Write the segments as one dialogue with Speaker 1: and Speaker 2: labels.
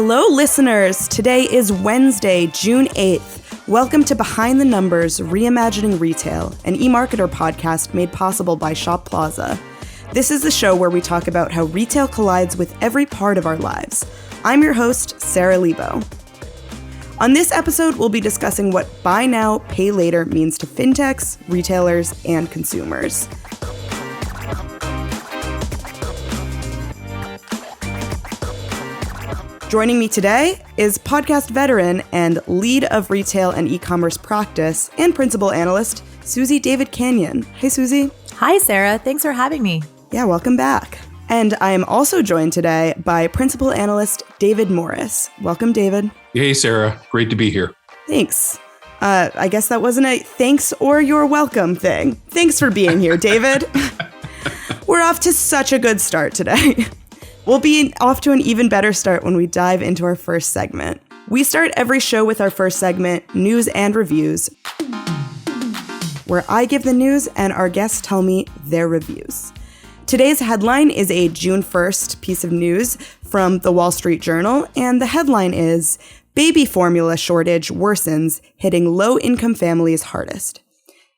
Speaker 1: Hello, listeners. Today is Wednesday, June 8th. Welcome to Behind the Numbers, Reimagining Retail, an e-marketer podcast made possible by Shop Plaza. This is the show where we talk about how retail collides with every part of our lives. I'm your host, Sara Lebow. On this episode, we'll be discussing what buy now, pay later means to fintechs, retailers, and consumers. Joining me today is podcast veteran and lead of retail and e-commerce practice and principal analyst, Suzy Davidkhanian. Hey, Suzy.
Speaker 2: Hi, Sarah. Thanks for having me.
Speaker 1: Yeah, welcome back. And I am also joined today by principal analyst David Morris. Welcome, David.
Speaker 3: Hey, Sarah. Great to be here.
Speaker 1: Thanks. I guess that wasn't a thanks or you're welcome thing. Thanks for being here, David. We're off to such a good start today. We'll be off to an even better start when we dive into our first segment. We start every show with our first segment, News and Reviews, where I give the news and our guests tell me their reviews. Today's headline is a June 1st piece of news from the Wall Street Journal, and the headline is, Baby Formula Shortage Worsens, Hitting Low-Income Families Hardest.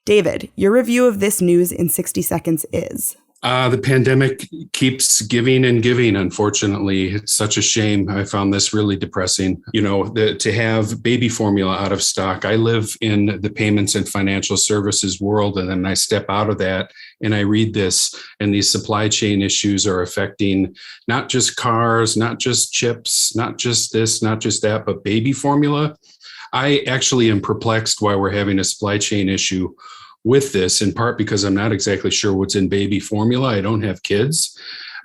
Speaker 1: David, your review of this news in 60 seconds is...
Speaker 3: The pandemic keeps giving and giving, unfortunately. It's such a shame. I found this really depressing. To have baby formula out of stock. I live in the payments and financial services world, and then I step out of that and I read this, and these supply chain issues are affecting not just cars, not just chips, not just this, not just that, but baby formula. I actually am perplexed why we're having a supply chain issue with this, in part because I'm not exactly sure what's in baby formula. I don't have kids,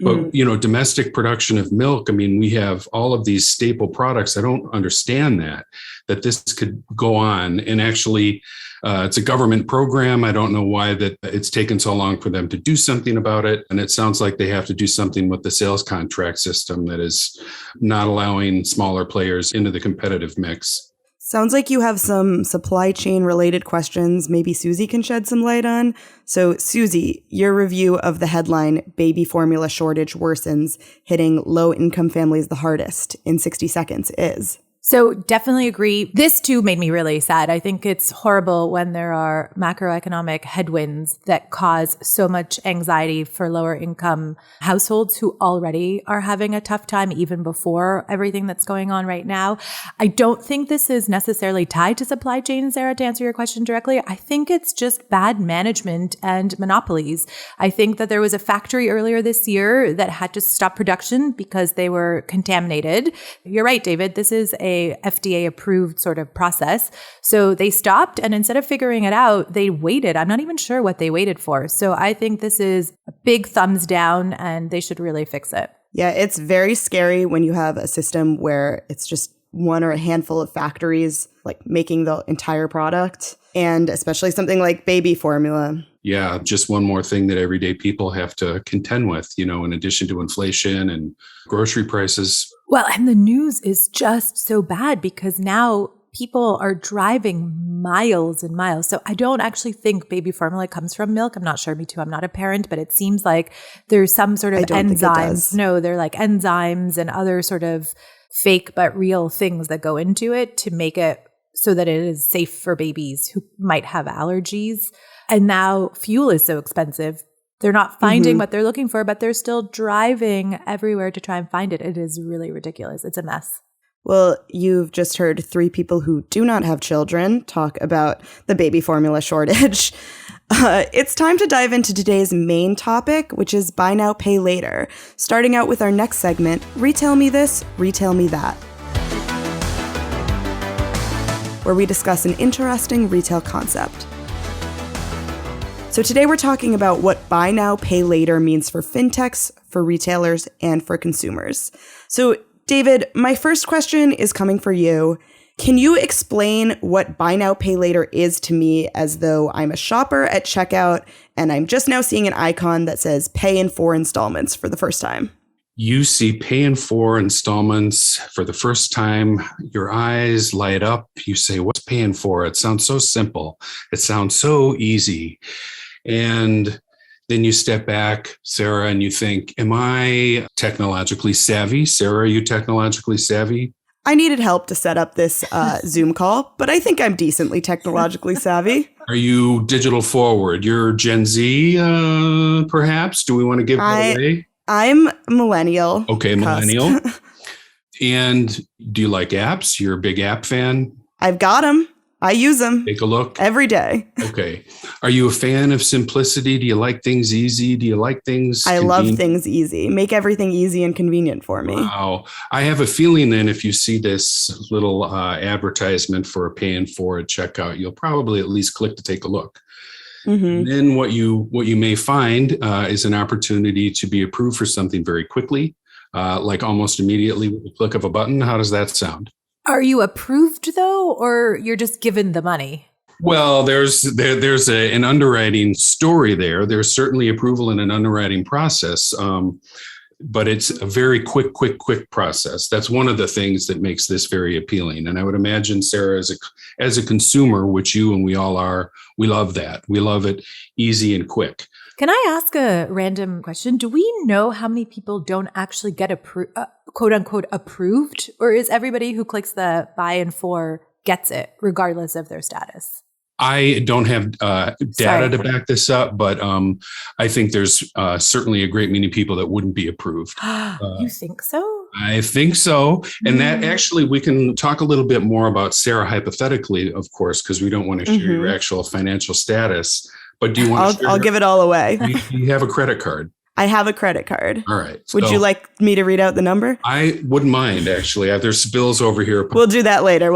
Speaker 3: but domestic production of milk. I mean, we have all of these staple products. I don't understand that this could go on. And actually, it's a government program. I don't know why that it's taken so long for them to do something about it. And it sounds like they have to do something with the sales contract system that is not allowing smaller players into the competitive mix.
Speaker 1: Sounds like you have some supply chain related questions maybe Suzy can shed some light on. So Suzy, your review of the headline, Baby Formula Shortage Worsens, Hitting Low-Income Families the Hardest in 60 seconds is...
Speaker 2: So definitely agree. This too made me really sad. I think it's horrible when there are macroeconomic headwinds that cause so much anxiety for lower income households who already are having a tough time even before everything that's going on right now. I don't think this is necessarily tied to supply chain, Sarah, to answer your question directly. I think it's just bad management and monopolies. I think that there was a factory earlier this year that had to stop production because they were contaminated. You're right, David. This is a FDA approved sort of process. So they stopped, and instead of figuring it out, they waited. I'm not even sure what they waited for. So I think this is a big thumbs down, and they should really fix it.
Speaker 1: Yeah, it's very scary when you have a system where it's just one or a handful of factories like making the entire product, and especially something like baby formula.
Speaker 3: Yeah, just one more thing that everyday people have to contend with, in addition to inflation and grocery prices.
Speaker 2: Well, and the news is just so bad because now people are driving miles and miles. So I don't actually think baby formula comes from milk. I'm not sure. Me too. I'm not a parent, but it seems like there's some sort of enzymes. No, they're like enzymes and other sort of fake but real things that go into it to make it so that it is safe for babies who might have allergies. And now fuel is so expensive. They're not finding what they're looking for, but they're still driving everywhere to try and find it. It is really ridiculous. It's a mess.
Speaker 1: Well, you've just heard three people who do not have children talk about the baby formula shortage. It's time to dive into today's main topic, which is buy now, pay later. Starting out with our next segment, Retail Me This, Retail Me That, where we discuss an interesting retail concept. So today we're talking about what buy now, pay later means for fintechs, for retailers, and for consumers. So David, my first question is coming for you. Can you explain what buy now, pay later is to me as though I'm a shopper at checkout and I'm just now seeing an icon that says pay in 4 installments for the first time?
Speaker 3: You see pay in 4 installments for the first time, your eyes light up. You say, what's pay in 4? It sounds so simple. It sounds so easy. And Then you step back, Sara, and you think, am I technologically savvy? Sara, are you technologically savvy?
Speaker 1: I needed help to set up this Zoom call, but I think I'm decently technologically savvy.
Speaker 3: Are you digital forward? You're Gen Z, perhaps? Do we want to give that away?
Speaker 1: I'm millennial.
Speaker 3: Okay, millennial. And do you like apps? You're a big app fan?
Speaker 1: I've got them. I use them.
Speaker 3: Take a look.
Speaker 1: Every day.
Speaker 3: Okay. Are you a fan of simplicity? Do you like things easy? Do you like things
Speaker 1: I love things easy. Make everything easy and convenient for me.
Speaker 3: Wow. I have a feeling then if you see this little advertisement for a pay in four at checkout, you'll probably at least click to take a look. Mm-hmm. And then what you may find is an opportunity to be approved for something very quickly, like almost immediately with the click of a button. How does that sound?
Speaker 2: Are you approved though, or you're just given the money?
Speaker 3: Well, there's an underwriting story there. There's certainly approval in an underwriting process, but it's a very quick process. That's one of the things that makes this very appealing. And I would imagine, Sara, as a consumer, which you and we all are, we love that. We love it easy and quick.
Speaker 2: Can I ask a random question? Do we know how many people don't actually get quote unquote approved? Or is everybody who clicks the buy in for gets it regardless of their status?
Speaker 3: I don't have data to back this up, but I think there's certainly a great many people that wouldn't be approved.
Speaker 2: You think so?
Speaker 3: I think so. And that actually, we can talk a little bit more about Sara hypothetically, of course, because we don't want to share your actual financial status. But do you want to
Speaker 1: I'll give it all away.
Speaker 3: You have a credit card.
Speaker 1: I have a credit card.
Speaker 3: All right.
Speaker 1: Would you like me to read out the number?
Speaker 3: I wouldn't mind, actually. There's bills over here.
Speaker 1: We'll do that later.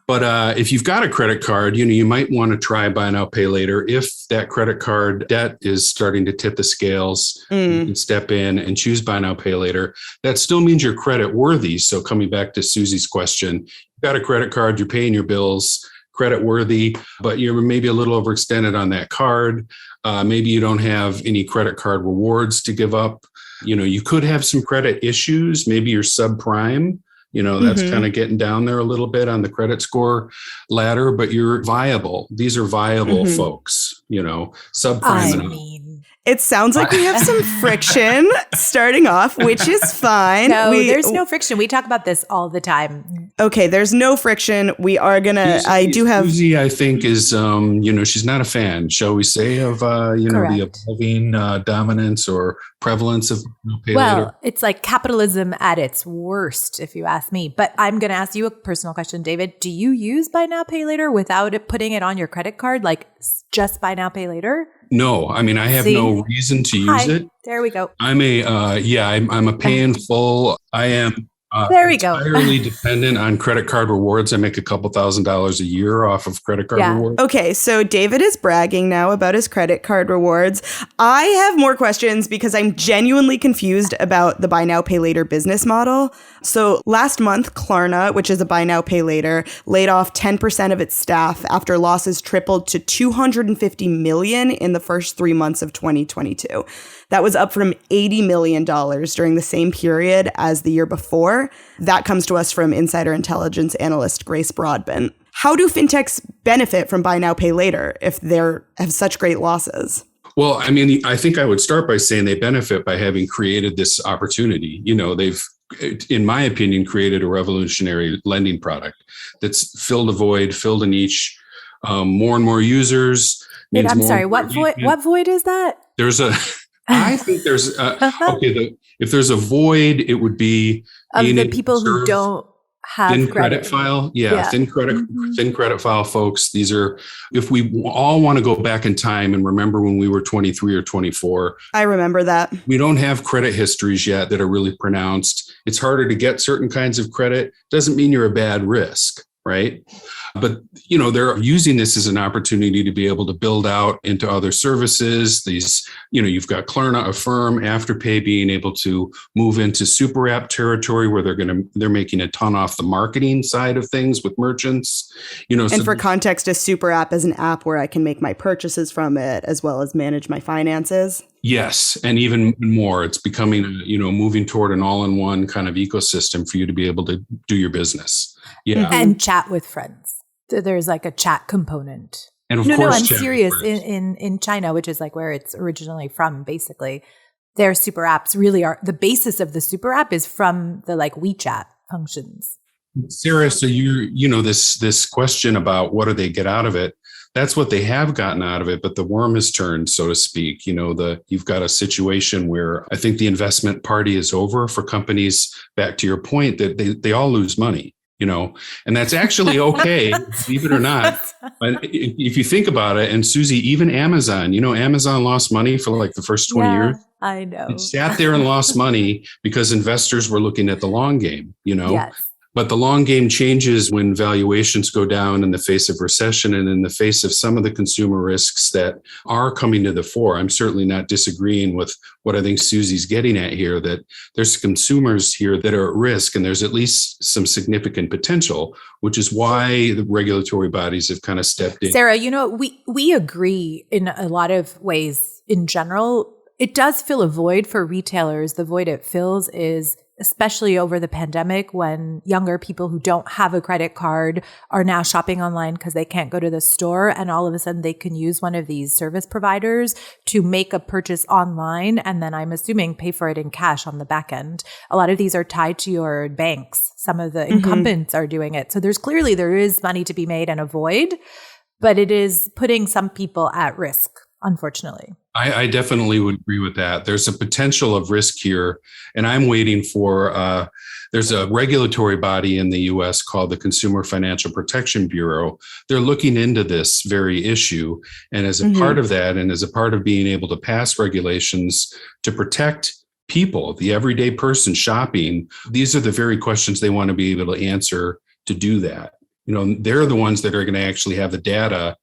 Speaker 3: But if you've got a credit card, you might want to try buy now, pay later. If that credit card debt is starting to tip the scales, you can step in and choose buy now, pay later. That still means you're credit worthy. So coming back to Suzy's question, you've got a credit card, you're paying your bills, credit worthy, but you're maybe a little overextended on that card. Maybe you don't have any credit card rewards to give up. You could have some credit issues. Maybe you're subprime. That's kind of getting down there a little bit on the credit score ladder, but you're viable. These are viable folks, subprime.
Speaker 1: It sounds like we have some friction starting off, which is fine.
Speaker 2: No, there's no friction. We talk about this all the time.
Speaker 1: Okay, there's no friction. We are going to,
Speaker 3: Suzy, I think, is, she's not a fan, shall we say, of, the evolving dominance or prevalence of pay later.
Speaker 2: It's like capitalism at its worst, if you ask me. But I'm going to ask you a personal question, David. Do you use buy now, pay later without putting it on your credit card? Like just buy now, pay later?
Speaker 3: No, I mean, I have no reason to use it.
Speaker 2: There we go.
Speaker 3: I'm a pay in full. I am entirely dependent on credit card rewards. I make a couple $1,000s a year off of credit card rewards.
Speaker 1: Okay, so David is bragging now about his credit card rewards. I have more questions because I'm genuinely confused about the buy now, pay later business model. So last month, Klarna, which is a buy now, pay later, laid off 10% of its staff after losses tripled to $250 million in the first 3 months of 2022. That was up from $80 million during the same period as the year before. That comes to us from insider intelligence analyst Grace Broadbent. How do fintechs benefit from buy now, pay later if they have such great losses?
Speaker 3: Well, I mean, I think I would start by saying they benefit by having created this opportunity. They've, in my opinion, created a revolutionary lending product that's filled a void, filled a niche, more and more users.
Speaker 2: Wait, I'm sorry, what void is that?
Speaker 3: I think there's if there's a void, it would be
Speaker 2: of the people who don't have
Speaker 3: thin credit file. Thin credit file folks. These are, if we all want to go back in time and remember when we were 23 or 24.
Speaker 1: I remember that.
Speaker 3: We don't have credit histories yet that are really pronounced. It's harder to get certain kinds of credit. Doesn't mean you're a bad risk, right? But, they're using this as an opportunity to be able to build out into other services. These, you've got Klarna, Affirm, Afterpay being able to move into super app territory where they're making a ton off the marketing side of things with merchants.
Speaker 1: And for context, a super app is an app where I can make my purchases from it as well as manage my finances.
Speaker 3: Yes. And even more, it's becoming, moving toward an all-in-one kind of ecosystem for you to be able to do your business. Yeah.
Speaker 2: And chat with friends. There's like a chat component.
Speaker 3: And of
Speaker 2: No,
Speaker 3: course,
Speaker 2: I'm
Speaker 3: chat
Speaker 2: serious.
Speaker 3: reports.
Speaker 2: In China, which is like where it's originally from, basically, their super apps really are the basis of the super app is from the like WeChat functions.
Speaker 3: Sarah, so you know this question about what do they get out of it? That's what they have gotten out of it, but the worm has turned, so to speak. You've got a situation where I think the investment party is over for companies. Back to your point that they all lose money, and that's actually okay, believe it or not. But if you think about it, and Suzy, even Amazon, Amazon lost money for like the first 20 years.
Speaker 2: I know.
Speaker 3: It sat there and lost money because investors were looking at the long game,
Speaker 2: Yes.
Speaker 3: But the long game changes when valuations go down in the face of recession and in the face of some of the consumer risks that are coming to the fore. I'm certainly not disagreeing with what I think Suzy's getting at here, that there's consumers here that are at risk and there's at least some significant potential, which is why the regulatory bodies have kind of stepped in.
Speaker 2: Sara, we agree in a lot of ways in general. It does fill a void for retailers. The void it fills is especially over the pandemic when younger people who don't have a credit card are now shopping online because they can't go to the store, and all of a sudden they can use one of these service providers to make a purchase online and then I'm assuming pay for it in cash on the back end. A lot of these are tied to your banks. Some of the incumbents are doing it. So there is money to be made and a void, but it is putting some people at risk, unfortunately.
Speaker 3: I definitely would agree with that. There's a potential of risk here, and I'm waiting for, there's a regulatory body in the US called the Consumer Financial Protection Bureau. They're looking into this very issue. And as a part of that, and as a part of being able to pass regulations to protect people, the everyday person shopping, these are the very questions they want to be able to answer to do that. They're the ones that are going to actually have the data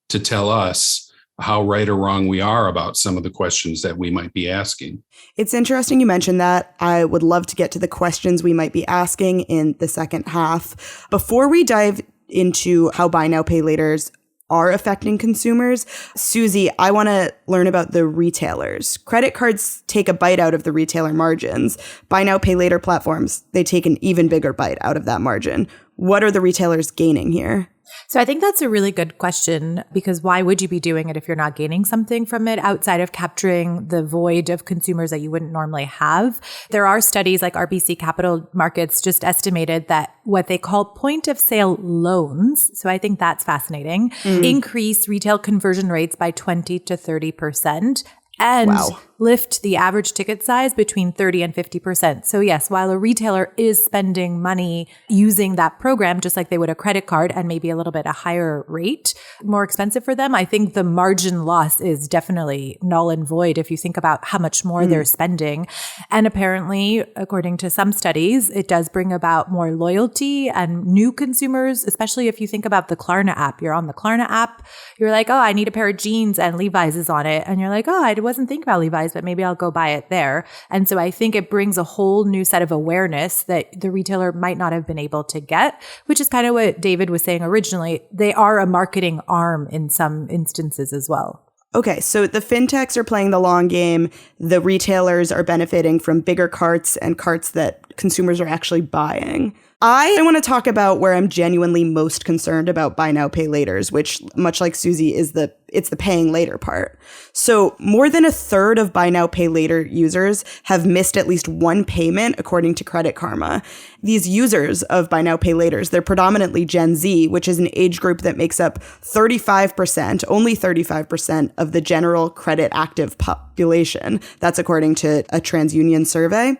Speaker 3: to tell us how right or wrong we are about some of the questions that we might be asking.
Speaker 1: It's interesting you mentioned that. I would love to get to the questions we might be asking in the second half. Before we dive into how buy now, pay laters are affecting consumers, Suzy, I want to learn about the retailers. Credit cards take a bite out of the retailer margins. Buy now, pay later platforms, they take an even bigger bite out of that margin. What are the retailers gaining here?
Speaker 2: So I think that's a really good question, because why would you be doing it if you're not gaining something from it outside of capturing the void of consumers that you wouldn't normally have? There are studies like RBC Capital Markets just estimated that what they call point of sale loans, so I think that's fascinating, increase retail conversion rates by 20 to 30%. And lift the average ticket size between 30 and 50%. So yes, while a retailer is spending money using that program, just like they would a credit card and maybe a little bit a higher rate, more expensive for them, I think the margin loss is definitely null and void if you think about how much more they're spending. And apparently, according to some studies, it does bring about more loyalty and new consumers, especially if you think about the Klarna app. You're on the Klarna app, you're like, oh, I need a pair of jeans and Levi's is on it. And you're like, oh, I wasn't thinking about Levi's, but maybe I'll go buy it there. And so I think it brings a whole new set of awareness that the retailer might not have been able to get, which is kind of what David was saying originally. They are a marketing arm in some instances as well.
Speaker 1: Okay, so the fintechs are playing the long game. The retailers are benefiting from bigger carts and carts that consumers are actually buying. I want to talk about where I'm genuinely most concerned about buy now, pay laters, which, much like Suzy, it's the paying later part. So more than a third of buy now, pay later users have missed at least one payment, according to Credit Karma. These users of buy now, pay laters, they're predominantly Gen Z, which is an age group that makes up 35%, only 35% of the general credit active population. That's according to a TransUnion survey.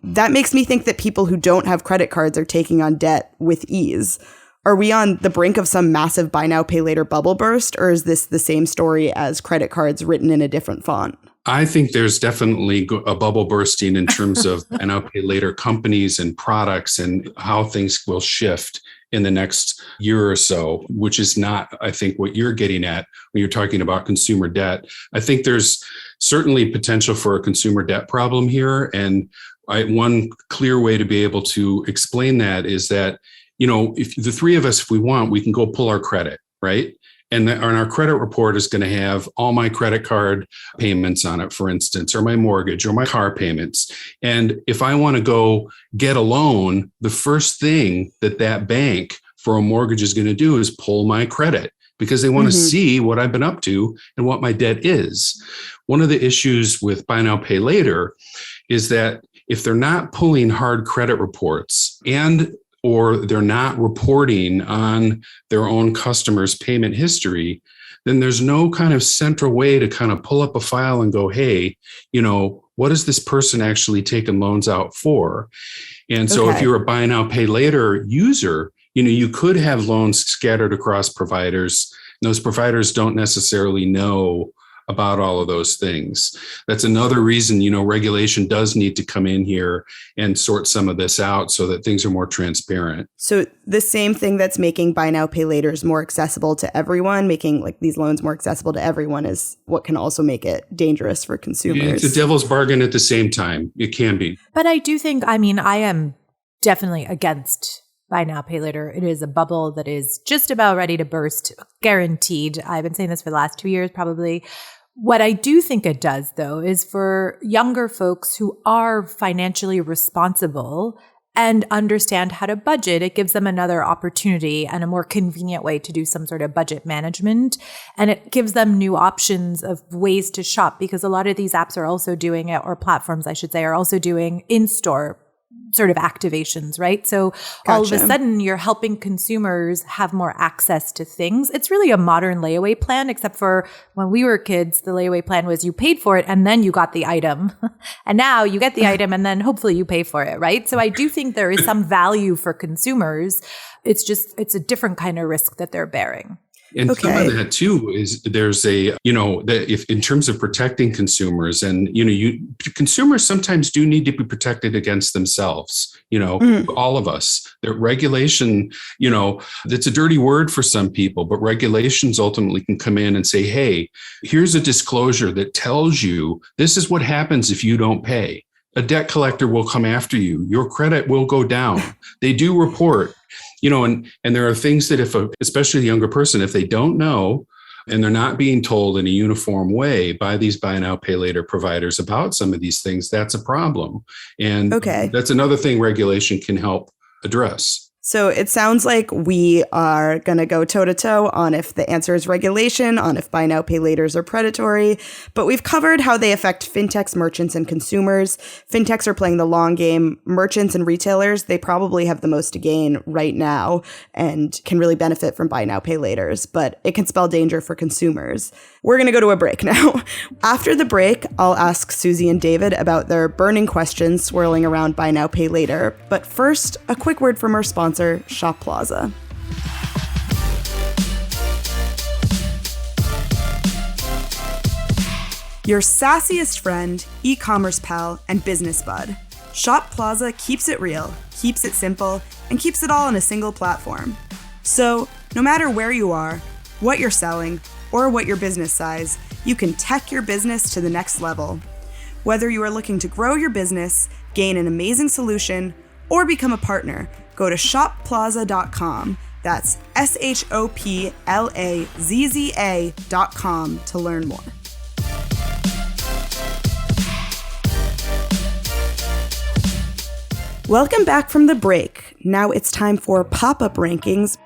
Speaker 1: That makes me think that people who don't have credit cards are taking on debt with ease. Are we on the brink of some massive buy now, pay later bubble burst, or is this the same story as credit cards written in a different font?
Speaker 3: I think there's definitely a bubble bursting in terms of buy now, pay later companies and products and how things will shift in the next year or so, which is not, I think, what you're getting at when you're talking about consumer debt. I think there's certainly potential for a consumer debt problem here. And one clear way to be able to explain that is that, if the three of us, if we want, we can go pull our credit, right? And our credit report is going to have all my credit card payments on it, for instance, or my mortgage or my car payments. And if I want to go get a loan, the first thing that bank for a mortgage is going to do is pull my credit, because they want to see what I've been up to and what my debt is. One of the issues with buy now, pay later is that if they're not pulling hard credit reports or they're not reporting on their own customers' payment history, then there's no kind of central way to kind of pull up a file and go, hey, what is this person actually taking loans out for? And so if you're a buy now, pay later user, you could have loans scattered across providers. And those providers don't necessarily know about all of those things. That's another reason, regulation does need to come in here and sort some of this out so that things are more transparent.
Speaker 1: So the same thing that's making buy now, pay laters more accessible to everyone, making like these loans more accessible to everyone, is what can also make it dangerous for consumers.
Speaker 3: It's a devil's bargain at the same time. It can be.
Speaker 2: But I do think, I am definitely against buy now, pay later. It is a bubble that is just about ready to burst, guaranteed. I've been saying this for the last 2 years, probably. What I do think it does, though, is for younger folks who are financially responsible and understand how to budget, it gives them another opportunity and a more convenient way to do some sort of budget management. And it gives them new options of ways to shop, because a lot of these apps are also doing it, or platforms, I should say, are also doing in-store sort of activations, right? So all of a sudden you're helping consumers have more access to things. It's really a modern layaway plan, except for when we were kids, the layaway plan was you paid for it and then you got the item. And now you get the item and then hopefully you pay for it, right? So I do think there is some value for consumers. It's a different kind of risk that they're bearing.
Speaker 3: And some of that too is there's that if in terms of protecting consumers, and consumers sometimes do need to be protected against themselves. All of us. That regulation, that's a dirty word for some people, but regulations ultimately can come in and say, hey, here's a disclosure that tells you this is what happens if you don't pay. A debt collector will come after you. Your credit will go down. They do report. And there are things that especially a younger person, if they don't know and they're not being told in a uniform way by these buy now, pay later providers about some of these things, that's a problem. And that's another thing regulation can help address.
Speaker 1: So it sounds like we are going to go toe-to-toe on if the answer is regulation, on if buy now, pay laters are predatory. But we've covered how they affect fintechs, merchants, and consumers. Fintechs are playing the long game. Merchants and retailers, they probably have the most to gain right now and can really benefit from buy now, pay laters. But it can spell danger for consumers. We're going to go to a break now. After the break, I'll ask Suzy and David about their burning questions swirling around buy now, pay later. But first, a quick word from our sponsor, Shop Plaza. Your sassiest friend, e-commerce pal, and business bud. Shop Plaza keeps it real, keeps it simple, and keeps it all on a single platform. So, no matter where you are, what you're selling, or what your business size, you can tech your business to the next level. Whether you are looking to grow your business, gain an amazing solution, or become a partner, go to shopplaza.com. That's SHOPLAZZA.com to learn more. Welcome back from the break. Now it's time for pop-up rankings,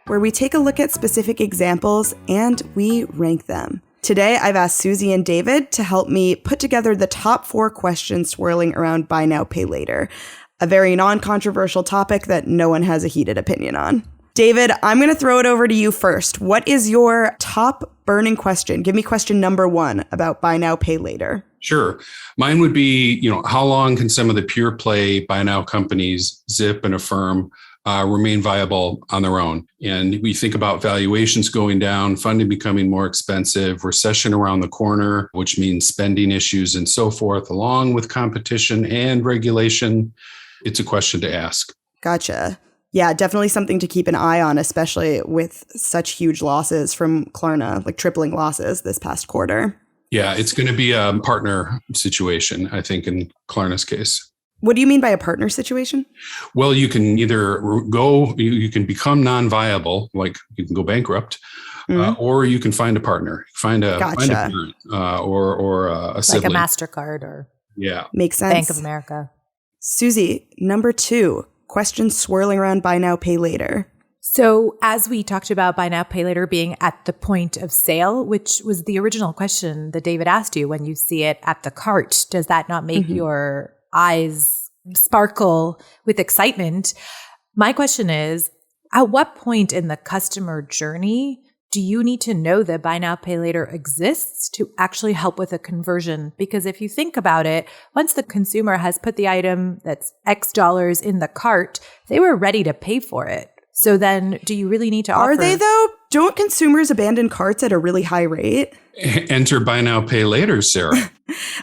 Speaker 1: where we take a look at specific examples and we rank them. Today, I've asked Suzy and David to help me put together the top 4 questions swirling around buy now, pay later, a very non-controversial topic that no one has a heated opinion on. David, I'm going to throw it over to you first. What is your top burning question? Give me question number 1 about buy now, pay later.
Speaker 3: Sure. Mine would be, how long can some of the pure play buy now companies, Zip and Affirm, remain viable on their own? And we think about valuations going down, funding becoming more expensive, recession around the corner, which means spending issues and so forth, along with competition and regulation. It's a question to ask.
Speaker 1: Gotcha. Yeah, definitely something to keep an eye on, especially with such huge losses from Klarna, like tripling losses this past quarter.
Speaker 3: Yeah, it's going to be a partner situation, I think, in Klarna's case.
Speaker 1: What do you mean by a partner situation?
Speaker 3: Well, you can either you can become non-viable, like you can go bankrupt, or you can find a partner, find a parent, or a sibling.
Speaker 2: Like a MasterCard or
Speaker 1: Makes sense.
Speaker 2: Bank of America.
Speaker 1: Suzy, number 2, question swirling around buy now, pay later.
Speaker 2: So as we talked about buy now, pay later being at the point of sale, which was the original question that David asked you, when you see it at the cart, does that not make your eyes sparkle with excitement? My question is, at what point in the customer journey do you need to know that buy now, pay later exists to actually help with a conversion? Because if you think about it, once the consumer has put the item that's X dollars in the cart, they were ready to pay for it. So then do you really need to offer?
Speaker 1: Are they though? Don't consumers abandon carts at a really high rate?
Speaker 3: Enter buy now, pay later, Sarah.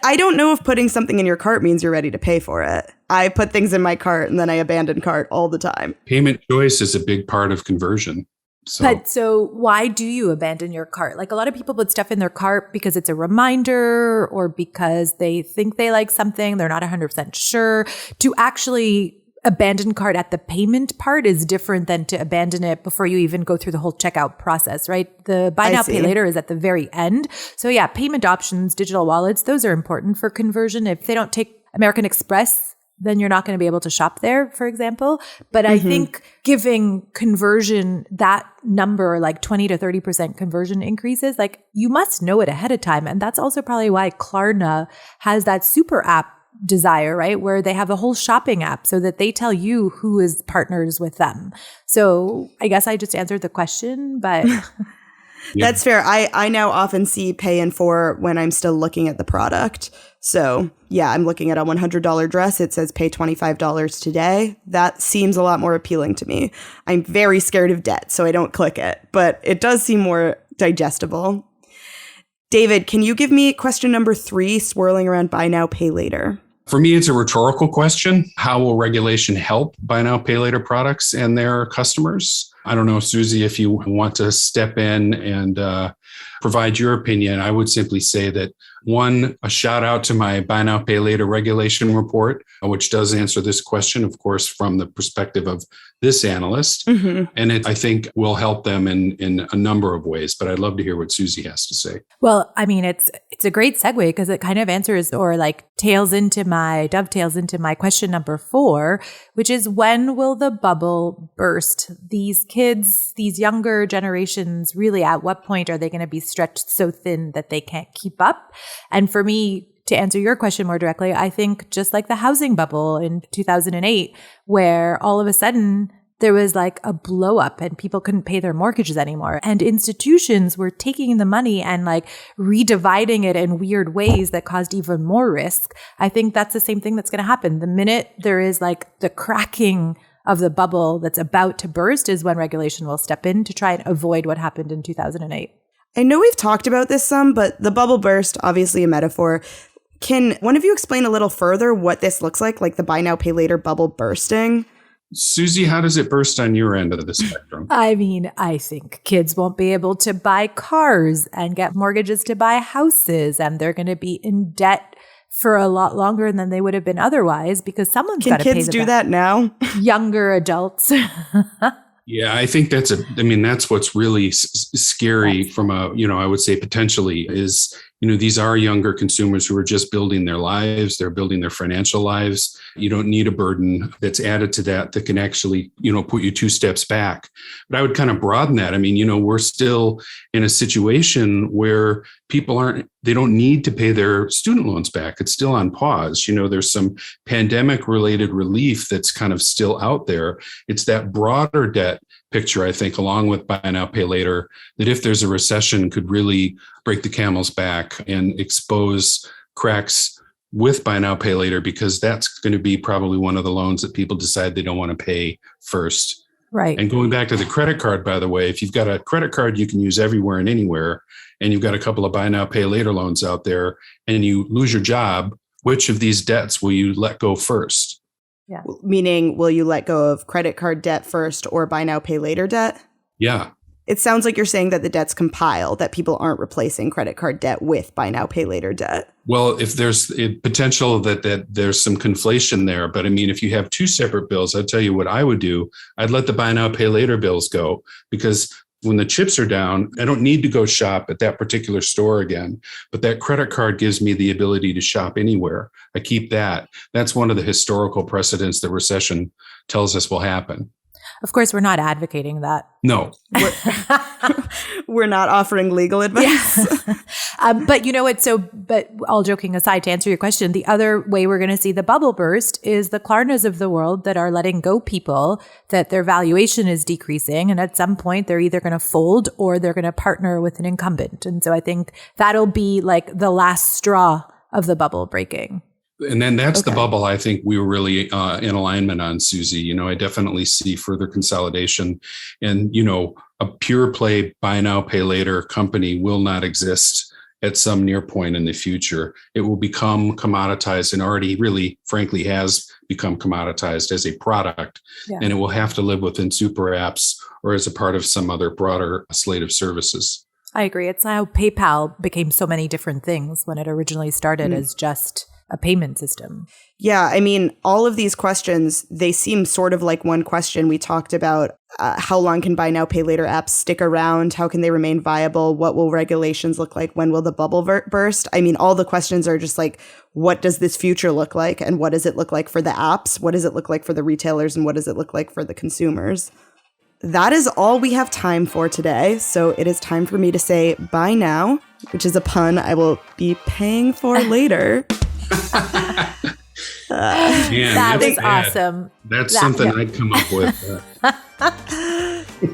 Speaker 1: I don't know if putting something in your cart means you're ready to pay for it. I put things in my cart and then I abandon cart all the time.
Speaker 3: Payment choice is a big part of conversion.
Speaker 2: So why do you abandon your cart? Like, a lot of people put stuff in their cart because it's a reminder or because they think they like something. They're not 100% sure. To actually abandon cart at the payment part is different than to abandon it before you even go through the whole checkout process, right? The buy now, pay later is at the very end. So yeah, payment options, digital wallets, those are important for conversion. If they don't take American Express, then you're not going to be able to shop there, for example. But I think giving conversion that number, like 20 to 30% conversion increases, like you must know it ahead of time. And that's also probably why Klarna has that super app desire, right? Where they have a whole shopping app so that they tell you who is partners with them. So I guess I just answered the question, but...
Speaker 1: That's fair. I now often see pay in 4 when I'm still looking at the product. So yeah, I'm looking at a $100 dress. It says pay $25 today. That seems a lot more appealing to me. I'm very scared of debt, so I don't click it, but it does seem more digestible. David, can you give me question number 3, swirling around buy now, pay later?
Speaker 3: For me, it's a rhetorical question. How will regulation help buy now, pay later products and their customers? I don't know, Suzy, if you want to step in and provide your opinion. I would simply say that, one, a shout out to my buy now, pay later regulation report, which does answer this question, of course, from the perspective of this analyst. And it, I think, will help them in a number of ways. But I'd love to hear what Suzy has to say.
Speaker 2: Well, I mean, it's a great segue because it kind of answers or like dovetails into my question number 4, which is, when will the bubble burst? These kids, these younger generations, really, at what point are they going to be stretched so thin that they can't keep up? And for me, to answer your question more directly, I think just like the housing bubble in 2008, where all of a sudden there was like a blow up and people couldn't pay their mortgages anymore. And institutions were taking the money and like redividing it in weird ways that caused even more risk. I think that's the same thing that's going to happen. The minute there is like the cracking of the bubble that's about to burst is when regulation will step in to try and avoid what happened in 2008.
Speaker 1: I know we've talked about this some, but the bubble burst, obviously a metaphor. Can one of you explain a little further what this looks like the buy now, pay later bubble bursting?
Speaker 3: Suzy, how does it burst on your end of the spectrum?
Speaker 2: I mean, I think kids won't be able to buy cars and get mortgages to buy houses, and they're going to be in debt for a lot longer than they would have been otherwise because someone's got to pay.
Speaker 1: Can kids do that now?
Speaker 2: Younger adults.
Speaker 3: Yeah, I think that's what's really scary from I would say potentially is, these are younger consumers who are just building their lives. They're building their financial lives. You don't need a burden that's added to that can actually, put you 2 steps back. But I would kind of broaden that. I mean, we're still in a situation where people they don't need to pay their student loans back. It's still on pause. There's some pandemic related relief that's kind of still out there. It's that broader debt picture, I think, along with buy now, pay later, that if there's a recession could really break the camel's back and expose cracks with buy now, pay later, because that's going to be probably one of the loans that people decide they don't want to pay first.
Speaker 2: Right.
Speaker 3: And going back to the credit card, by the way, if you've got a credit card you can use everywhere and anywhere, and you've got a couple of buy now, pay later loans out there, and you lose your job, which of these debts will you let go first?
Speaker 1: Yeah. Meaning, will you let go of credit card debt first or buy now, pay later debt?
Speaker 3: Yeah.
Speaker 1: It sounds like you're saying that the debts compile, that people aren't replacing credit card debt with buy now, pay later debt.
Speaker 3: Well, if there's a potential that there's some conflation there, but I mean, if you have 2 separate bills, I'd tell you what I would do. I'd let the buy now, pay later bills go, because when the chips are down, I don't need to go shop at that particular store again. But that credit card gives me the ability to shop anywhere. I keep that. That's one of the historical precedents that recession tells us will happen.
Speaker 2: Of course, we're not advocating that.
Speaker 3: No.
Speaker 1: We're not offering legal advice.
Speaker 2: But you know what? But all joking aside, to answer your question, the other way we're going to see the bubble burst is the Klarnas of the world that are letting go people, that their valuation is decreasing. And at some point, they're either going to fold or they're going to partner with an incumbent. And so I think that'll be like the last straw of the bubble breaking.
Speaker 3: And then that's the bubble I think we were really in alignment on, Suzy. I definitely see further consolidation. And, a pure play buy now, pay later company will not exist at some near point in the future. It will become commoditized and already really, frankly, has become commoditized as a product. Yeah. And it will have to live within super apps or as a part of some other broader slate of services.
Speaker 2: I agree. It's how PayPal became so many different things when it originally started as just a payment system.
Speaker 1: Yeah, I mean, all of these questions, they seem sort of like one question. We talked about how long can buy now, pay later apps stick around? How can they remain viable? What will regulations look like? When will the bubble burst? I mean, all the questions are just like, what does this future look like? And what does it look like for the apps? What does it look like for the retailers? And what does it look like for the consumers? That is all we have time for today. So it is time for me to say bye now, which is a pun I will be paying for later.
Speaker 2: That was awesome.
Speaker 3: That's something I'd come up with.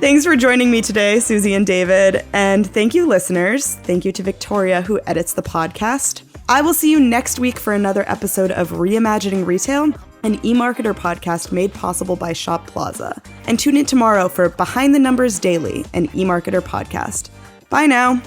Speaker 1: Thanks for joining me today, Suzy and David. And thank you, listeners. Thank you to Victoria, who edits the podcast. I will see you next week for another episode of Reimagining Retail, an eMarketer podcast made possible by Shop Plaza. And tune in tomorrow for Behind the Numbers Daily, an eMarketer podcast. Bye now.